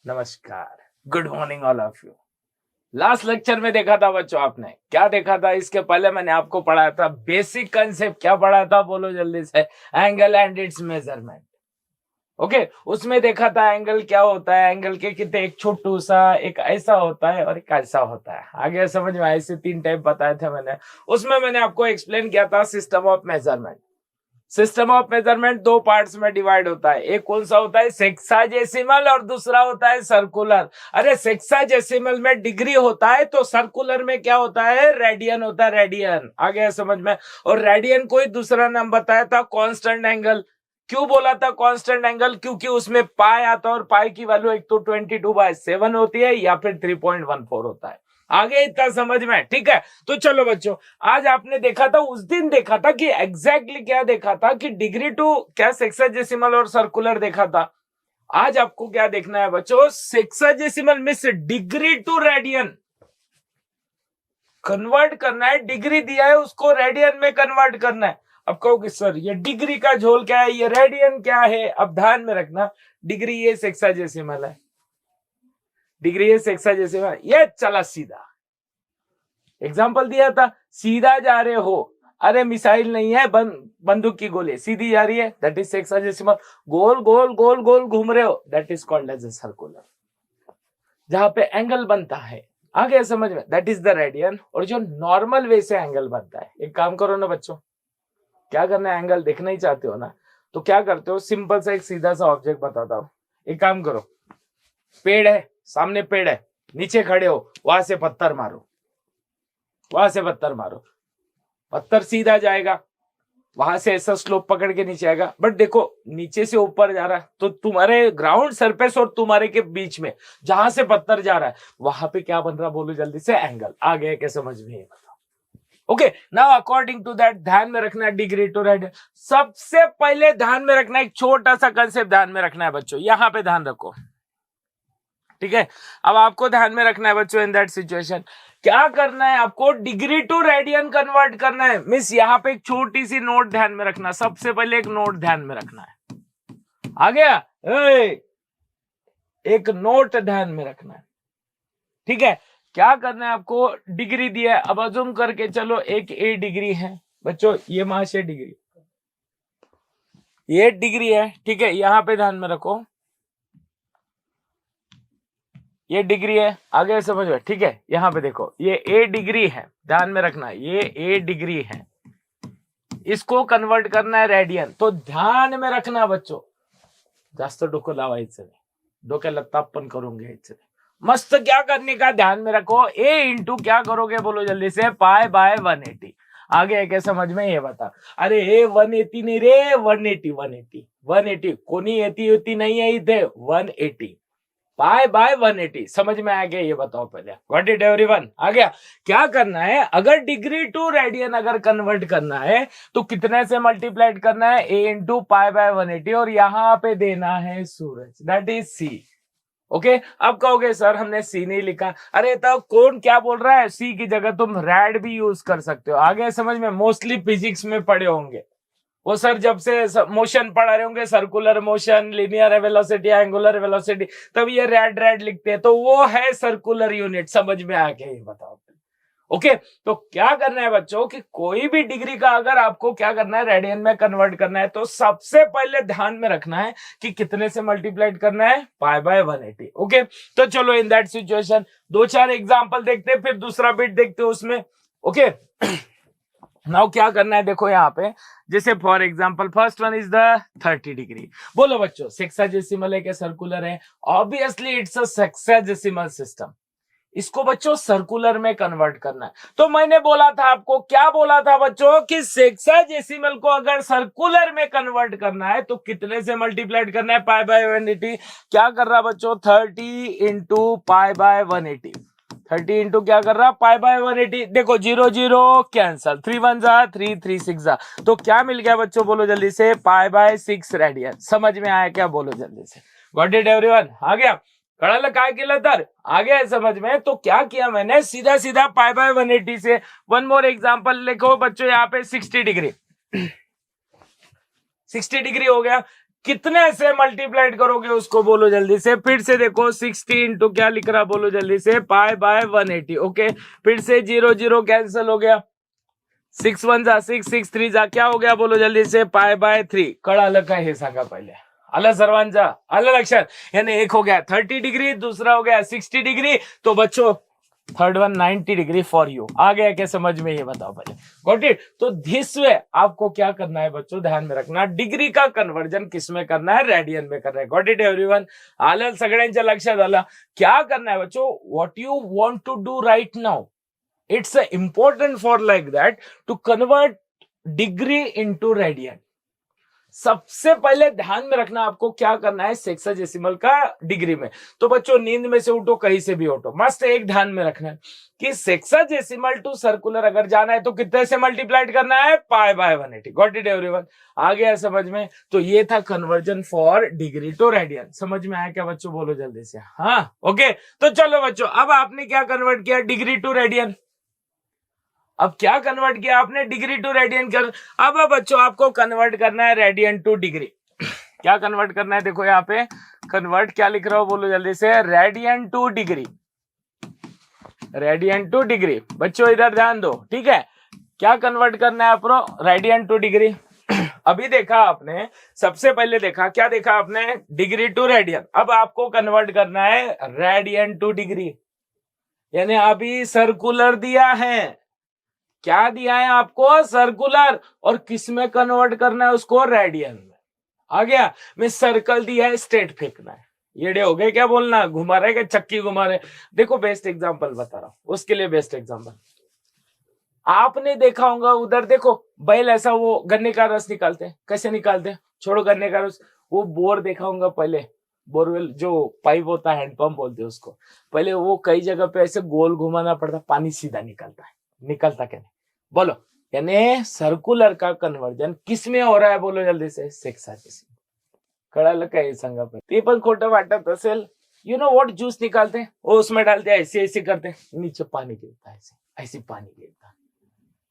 नमस्कार, good morning all of you. Last lecture में देखा था बच्चों, आपने क्या देखा था? इसके पहले मैंने आपको पढ़ाया था बेसिक कंसेप्ट। क्या पढ़ाया था बोलो जल्दी से? Angle and it's measurement. Okay, उसमें देखा था एंगल क्या होता है, एंगल के कितने, एक छोटू सा, एक ऐसा होता है और एक ऐसा होता है। आगे समझ में? ऐसे 3 टाइप बताए थे मैंने। उसमें मैंने आपको एक्सप्लेन किया था system of measurement. System of measurement 2 parts में डिवाइड होता है। एक कौन सा होता है? सेक्साजेसिमल, और दूसरा होता है सर्कुलर। अरे सेक्साजेसिमल में डिग्री होता है, तो सर्कुलर में क्या होता है? रेडियन होता है, रेडियन। आ गया समझ में? और रेडियन को ही दूसरा नाम बताया था कांस्टेंट एंगल। क्यों बोला था कांस्टेंट एंगल? क्योंकि उसमें पाई आता है, और पाई की वैल्यू एक तो 22/7 होती है या फिर 3.14 होता है। आगे इतना समझ में? ठीक है, तो चलो बच्चों, आज आपने देखा था, उस दिन देखा था कि एग्जैक्टली क्या देखा था कि डिग्री टू क्या सेक्साजेसिमल और सर्कुलर देखा था। आज आपको क्या देखना है बच्चों? सेक्साजेसिमल में से डिग्री टू रेडियन कन्वर्ट करना है। डिग्री दिया है, उसको रेडियन में कन्वर्ट करना है। अब कहोगे सर ये डिग्री का झोल क्या है, ये रेडियन क्या है? अब ध्यान में रखना, डिग्री ये सेक्साजेसिमल है, डिग्री ये सेक्साजेसिमल। ये चला सीधा, एग्जाम्पल दिया था, सीधा जा रहे हो, अरे मिसाइल नहीं है, बंदूक की गोली सीधी जा रही है, दैट इज सेक्साजेसिमल। गोल गोल गोल गोल घूम रहे हो, that is called as a circular. जहां पे एंगल बनता है, आ गया समझ में? That is the radian. और जो नॉर्मल वे से एंगल बनता है, एक काम करो ना बच्चों, क्या करना है? एंगल देखना ही चाहते हो ना, तो क्या करते हो? सिंपल सा एक सीधा सा ऑब्जेक्ट बताता हूं। एक काम करो, पेड़ है, सामने पेड़ है, नीचे खड़े हो, वहां से पत्थर मारो, वहां से पत्थर मारो, पत्थर सीधा जाएगा, वहां से ऐसा स्लोप पकड़ के नीचे आएगा। बट देखो नीचे से ऊपर जा रहा है, तो तुम्हारे ग्राउंड सरफेस और तुम्हारे के बीच में जहां से पत्थर जा रहा है, वहां पे क्या बन रहा बोलो जल्दी से? एंगल। आ गया क्या समझ में? बताओ। Okay, now according to that ध्यान में रखना है डिग्री टू रेडियन। सबसे पहले ध्यान में रखना है एक छोटा सा कंसेप्ट, ध्यान में रखना है बच्चों, यहां पे ध्यान रखो, ठीक है? अब आपको ध्यान में रखना है बच्चों, इन दैट सिचुएशन क्या करना है आपको? डिग्री टू रेडियन कन्वर्ट करना है। मिस यहाँ पे एक छोटी सी नोट ध्यान में रखना, सबसे पहले एक नोट ध्यान में रखना है। आ गया? एक नोट ध्यान में रखना है, ठीक है? क्या करना है आपको? डिग्री दिया है, अब अजूम करके चलो एक ए डिग्री है बच्चों, ये वहां से डिग्री, ये डिग्री है, ठीक है? यहां पे ध्यान में रखो, ये डिग्री है, आगे समझ में? ठीक है, यहां पे देखो, ये ए डिग्री है, ध्यान में रखना, ये ए डिग्री है, इसको कन्वर्ट करना है रेडियन। तो ध्यान में रखना बच्चों, जास्त डोकं लावायचं नाही, डोक्याला ताप पण करून घ्यायचं नाही। मस्त क्या करने का ध्यान में रखो, ए इंटू क्या करोगे बोलो जल्दी से? पाई बाय 180। आगे क्या समझ में? ये बता। अरे ए 180 नहीं रे, 180 180 180 कोणी 80 नहीं है इथे, 180 पाई बाय 180। समझ में आ गया? ये बताओ पहले, व्हाट इट एवरीवन? आ गया? क्या करना है? अगर डिग्री टू रेडियन अगर कन्वर्ट करना है तो कितने से मल्टीप्लाइड करना है? ए इंटू पाई बाय 180, और यहां पे देना है सूरज, दैट इज सी। ओके, अब कहोगे सर हमने सी नहीं लिखा। अरे तो कौन क्या बोल रहा है? सी की जगह तुम रैड भी यूज कर सकते हो। आगे समझ में? मोस्टली फिजिक्स में पढ़े होंगे वो सर, जब से मोशन पढ़ा रहे होंगे, circular motion, linear velocity, angular velocity, तब ये रेड रेड लिखते हैं, तो वो है सर्कुलर यूनिट। समझ में आ गया? ये बताओ। ओके, तो क्या करना है बच्चों कि कोई भी डिग्री का अगर आपको क्या करना है, रेडियन में कन्वर्ट करना है, तो सबसे पहले ध्यान में रखना है कि कितने से मल्टीप्लाइड करना है? Pi by 180। ओके, तो चलो इन दैट सिचुएशन 2-4 एग्जांपल देखते हैं, फिर दूसरा बिट देखते हैं उसमें। ओके, नाउ क्या करना है देखो यहाँ पे, जैसे for example first one is the 30 degree. बोलो बच्चों सेक्साजेसिमल है क्या सर्कुलर है? Obviously it's a sexagesimal system. इसको बच्चों सर्कुलर में कन्वर्ट करना है। तो मैंने बोला था आपको, क्या बोला था बच्चों कि सेक्साजेसिमल को अगर सर्कुलर में कन्वर्ट करना है तो कितने से मल्टीप्लाइड करना है? Pi by 180। क्या कर रहा बच्चों? 30 इंटू पाई बाय 180। 30 इंटू क्या कर रहा? पाई बाय 180। देखो 0 0 कैंसल, 3 1 जा 3 3 6 जा, तो क्या मिल गया बच्चों बोलो जल्दी से? Pi by 6 radian. समझ में आया क्या? बोलो जल्दी से। Got it everyone? आ गया? कळालं काय केलं तर? आ गया समझ में? तो क्या किया मैंने? सीधा सीधा पाई बाय 180 से। वन मोर एग्जांपल लिखो बच्चों, यहाँ पे 60 डिग्री 60 डिग्री हो गया। कितने से मल्टीप्लाइड करोगे उसको बोलो जल्दी से। फिर से देखो 60 इंटू क्या लिख रहा बोलो जल्दी से, पाई बाय 180। ओके, फिर से 0 0 कैंसिल हो गया, 6 1 जा 6, 6 3 जा क्या हो गया बोलो जल्दी से, पाई बाय 3। कड़ा अलग का हिस्सा का पहले अलग सर्वांचा अलग अक्षर, यानी एक हो गया 30 डिग्री, दूसरा हो गया 60 डिग्री। तो बच्चों third one 90 degree for you. आ गया क्या समझ में, ये बताओ पहले। Got it. तो दिस वे आपको क्या करना है बच्चों, ध्यान में रखना, डिग्री का कन्वर्जन किस में करना है, रेडियन में करना है। Got it everyone. आलं सगळ्यांच्या लक्षात आलं क्या करना है बच्चों, what you want to do right now, it's important for like that to convert degree into radian. सबसे पहले ध्यान में रखना आपको क्या करना है सेक्साडेसिमल का डिग्री में। तो बच्चों नींद में से उठो, कहीं से भी उठो, मस्त एक ध्यान में रखना है कि सेक्साडेसिमल टू सर्कुलर अगर जाना है तो कितने से मल्टीप्लाइड करना है, pi by 180। Got it everyone. आ गया समझ में। तो ये था conversion for degree to radian. समझ में आया क्या बच्चों, बोलो जल्दी से। हाँ ओके। तो चलो बच्चों, अब आपने क्या कन्वर्ट किया, डिग्री टू रेडियन। अब क्या कन्वर्ट किया आपने, डिग्री टू रेडियन कर। अब बच्चों आपको कन्वर्ट करना है रेडियन टू डिग्री। क्या कन्वर्ट करना है, देखो यहाँ पे कन्वर्ट क्या लिख रहा हो बोलो जल्दी से, radian to degree. Radian to degree बच्चों इधर ध्यान दो, ठीक है। क्या कन्वर्ट करना है आपको, रेडियन टू डिग्री। अभी देखा आपने, सबसे पहले देखा क्या देखा आपने, डिग्री टू रेडियन। अब आपको कन्वर्ट करना है रेडियन टू डिग्री, यानी अभी सर्कुलर दिया है, क्या दिया है आपको, सर्कुलर, और किस में कन्वर्ट करना है उसको, रेडियन में। आ गया। मैं सर्कल दिया है, स्ट्रेट फेंकना है। ये हो गए क्या बोलना, घुमा रहे क्या, चक्की घुमा रहे। देखो बेस्ट एग्जांपल बता रहा हूं, उसके लिए बेस्ट एग्जांपल आपने देखा होगा उधर, देखो बैल ऐसा वो गन्ने का रस निकालते हैं, कैसे निकालते हैं, छोड़ो गन्ने का रस, वो बोर देखा होगा पहले, बोरवेल जो पाइप होता है, हैंडपंप बोलते हैं उसको, पहले वो कई जगह पे ऐसे गोल घुमाना पड़ता, पानी सीधा निकलता है, निकलता क्या नहीं बोलो। यानी सर्कुलर का कन्वर्जन किस में हो रहा है बोलो जल्दी से, सेक्साडेसिमल। कळालं काय सांगा पण, ते पण खोटं वाटत असेल। यू नो व्हाट, जूस निकालते हैं वो उसमें डालते हैं, ऐसे ऐसे करते हैं, नीचे पानी गिरता है, ऐसे ऐसे पानी गिरता है।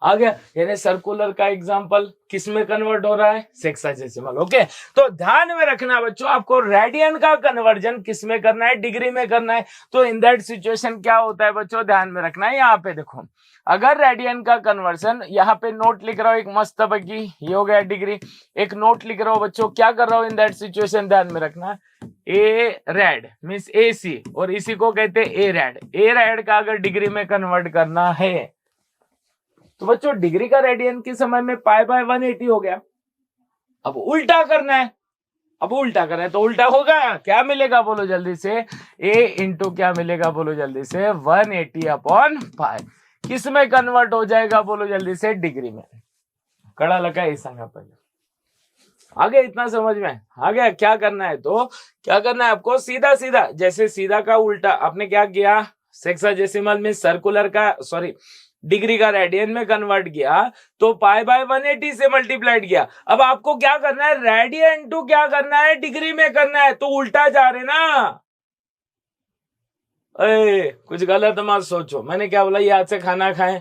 आ गया। यानी सर्कुलर का एग्जांपल किस में कन्वर्ट हो रहा है, सेक्साडेसिमल। ओके। तो ध्यान में रखना बच्चों, आपको रेडियन का कन्वर्जन किस में करना है, डिग्री में करना है। तो इन दैट सिचुएशन क्या होता है बच्चों, ध्यान में रखना है। यहाँ पे देखो, अगर रेडियन का कन्वर्जन, यहाँ पे नोट लिख रहा हूं एक मस्त बगी, ये हो गया डिग्री। एक नोट लिख रहा हूं बच्चों, क्या कर रहा हूं इन दैट सिचुएशन, ध्यान में रखना, ए रेड मीन्स ए सी, और इसी को कहते हैं ए रेड। ए रेड का अगर डिग्री में कन्वर्ट करना है तो बच्चों डिग्री का रेडियन के समय में पाई बाय 180 हो गया। अब उल्टा करना है, अब उल्टा करना है तो उल्टा होगा, क्या मिलेगा बोलो जल्दी से, ए इंटू क्या मिलेगा बोलो जल्दी से, 180 अपॉन पाई। किस में कन्वर्ट हो जाएगा बोलो जल्दी से, डिग्री में। कड़ा लगा ये संगा पहले। आगे इतना समझ में आ गया। क्या करना है, तो क्या करना है आपको, सीधा सीधा, जैसे सीधा का उल्टा आपने क्या किया, सेक्साडेसिमल में सर्कुलर का, सॉरी डिग्री का रेडियन में कन्वर्ट किया, तो पाई बाय 180 से मल्टीप्लाइड किया। अब आपको क्या करना है, रेडियन टू क्या करना है, डिग्री में करना है, तो उल्टा जा रहे ना। कुछ गलत मत सोचो, मैंने क्या बोला, याद से खाना खाएं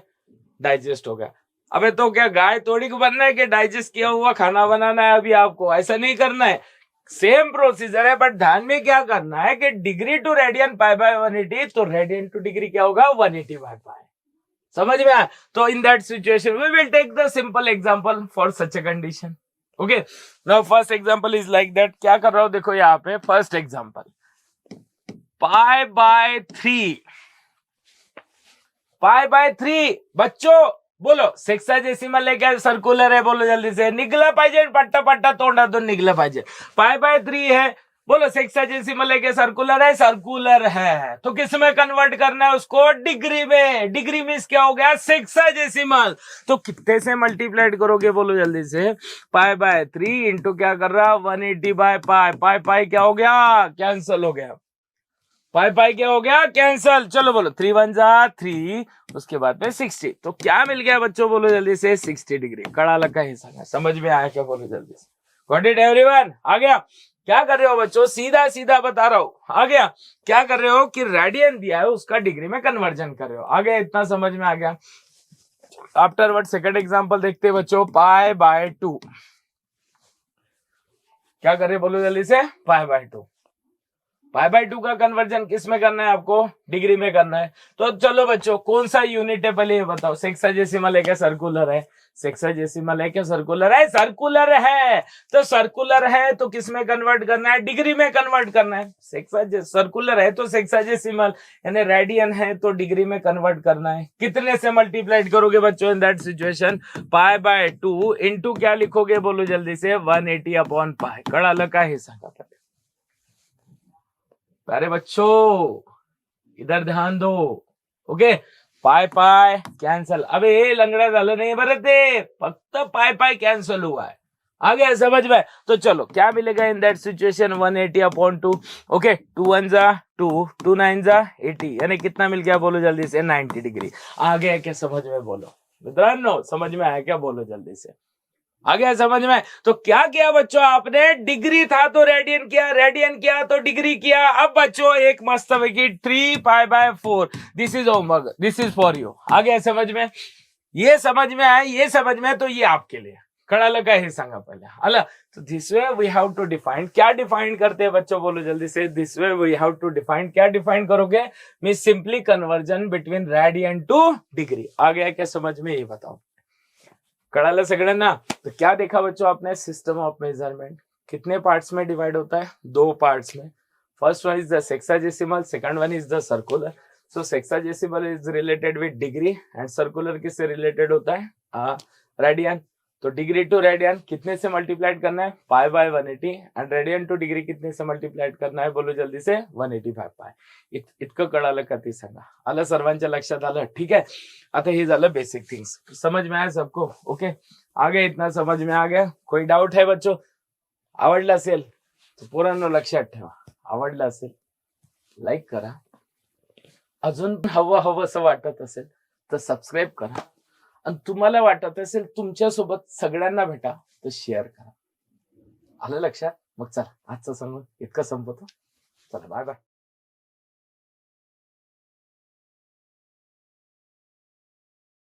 डाइजेस्ट हो गया। अबे तो क्या गाय तोड़ी को बनना है कि डाइजेस्ट किया हुआ खाना बनाना है, अभी आपको ऐसा नहीं करना है, सेम प्रोसीजर है, बट ध्यान में क्या करना है कि degree to radian pi by 180, तो रेडियन टू डिग्री क्या होगा, 180 बाय पाई। समझ में आया। तो in that situation we will take the simple example for such a condition. Okay, now first example is like that. क्या कर रहा हूं देखो यहाँ पे, first example pi by 3, pi by 3 बच्चों बोलो, सेक्साडेसिमल है क्या, सर्कुलर है, बोलो जल्दी से, निघला पाहिजे, पट्टा पट्टा तोंडातून निघला पाहिजे। पाई बाय 3 है, बोलो सेक्साडेसिमल है क्या, सर्कुलर है, सर्कुलर है, तो किस में कन्वर्ट करना है उसको, डिग्री में। डिग्री मींस क्या हो गया, सेक्साडेसिमल। तो कितने से मल्टीप्लाइड करोगे बोलो जल्दी से, पाई बाय 3 इंटू क्या कर रहा, 180 बाय पाई। पाई पाई क्या हो गया, कैंसल हो गया, पाई पाई क्या हो गया, कैंसल। चलो बोलो 3 1 जा 3, उसके बाद में 60, तो क्या मिल गया बच्चों बोलो जल्दी से, 60 डिग्री। कड़ा लगा हिस्सा, समझ में आया क्या, बोलो जल्दी से। Got it everyone. आ गया। क्या कर रहे हो बच्चों, सीधा सीधा बता रहा हूं। आ गया। क्या कर रहे हो कि रेडियन दिया है उसका डिग्री में कन्वर्जन कर रहे हो। आ गया, इतना समझ में आ गया। आफ्टरवर्ड सेकंड एग्जांपल देखते हैं बच्चों, पाई बाय 2। क्या करें बोलो जल्दी से, π/2। π/2 का कन्वर्जन किस में करना है आपको, डिग्री में करना है। तो चलो बच्चों कौन सा यूनिट है पहले ये बताओ, सेक्साजेसिमल है क्या सर्कुलर है, सेक्साजेसिमल है क्या सर्कुलर है, सर्कुलर है। तो सर्कुलर है तो किस में कन्वर्ट करना है, डिग्री में कन्वर्ट करना है। सर्कुलर है तो सेक्साजेसिमल यानी रेडियन है तो डिग्री में कन्वर्ट करना है। कितने से मल्टीप्लाइड करोगे बच्चों इन दैट सिचुएशन, π/2 इंटू क्या लिखोगे बोलो जल्दी से, 180/π। कड़ा लगा हिस्सा का। अरे बच्चों इधर ध्यान दो, ओके। पाय पाय कैंसल, अबे हे लंगड़ा झालं नाही बरं ते, फक्त पाय पाय कैंसल हुआ है। आ गया समझ में। तो चलो क्या मिलेगा इन दैट सिचुएशन, 180/2। ओके, 2 1 जा 2, 2 9 जा 80, यानी कितना मिल गया बोलो जल्दी से, 90 डिग्री। आ गया क्या समझ में बोलो मित्रांनो, समझ में आया क्या बोलो जल्दी से, आ गया समझ में। तो क्या किया बच्चों आपने, डिग्री था तो रेडियन किया, रेडियन किया तो डिग्री किया। अब बच्चों एक मस्त की 3π/4, this is homework, this is for you. आ गया समझ में, ये समझ में आया, ये समझ में, तो ये आपके लिए खड़ा लगा हे सांगा पहले अला। तो this way we have to define, क्या डिफाइन करते हैं बच्चों बोलो जल्दी से, this way we have to define, क्या डिफाइन करोगे, mean simply conversion between radian to degree. आ गया क्या समझ में, ये बताओ कळालं सगळ्यांना। तो क्या देखा बच्चों आपने, सिस्टम ऑफ मेजरमेंट कितने पार्ट्स में डिवाइड होता है, 2 पार्ट्स में। First one is the sexagesimal, second one is the circular. So sexagesimal is related with degree and circular किससे रिलेटेड होता है, रेडियन। तो डिग्री टू रेडियन कितने से मल्टीप्लाइड करना है, π/180, एंड रेडियन टू डिग्री कितने से मल्टीप्लाइड करना है बोलो जल्दी से, 185π। इतकं कळालं का ते सांगा, आलं सर्वांच्या लक्षात आलं, ठीक है। आता हे झालं बेसिक थिंग्स, समझ में आया सबको, ओके। आगे इतना समझ में आ गया, कोई डाउट है बच्चों, आवडलं असेल तर पोरांनो लक्षात ठेवा, आवडलं असेल लाईक करा, अजून हवंसं वाटत असेल तर सबस्क्राईब करा, आणि तुम्हाला वाटत असेल तुमच्यासोबत सगळ्यांना भेटा तर शेअर करा। आलं लक्षात, मग चला आजचं सांगून इतकं संपवतो, चला बाय बाय।